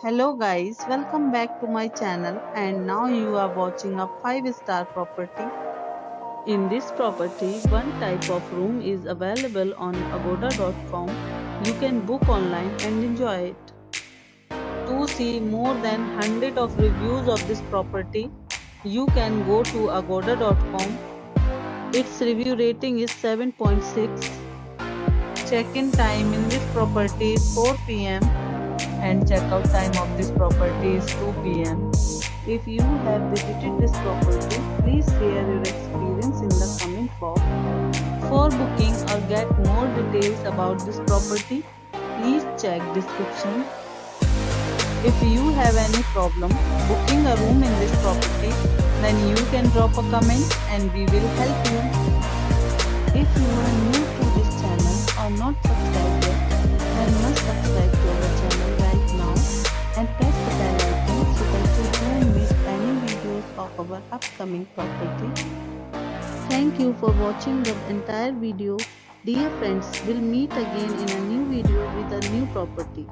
Hello guys, welcome back to my channel and now you are watching a 5-star property. In this property, one type of room is available on agoda.com. You can book online and enjoy it. To see more than 100 of reviews of this property, you can go to agoda.com. Its review rating is 7.6. Check-in time in this property is 4 p.m. and checkout time of this property is 2 p.m. If you have visited this property, please share your experience in the comment box. For booking or get more details about this property, please check description. If you have any problem booking a room in this property, then you can drop a comment and we will help you. If you are new to this channel or not subscribed yet, then must subscribe to our channel right now and press the bell icon so that you don't miss any videos of our upcoming property. Thank you for watching the entire video. Dear friends, we'll meet again in a new video with a new property.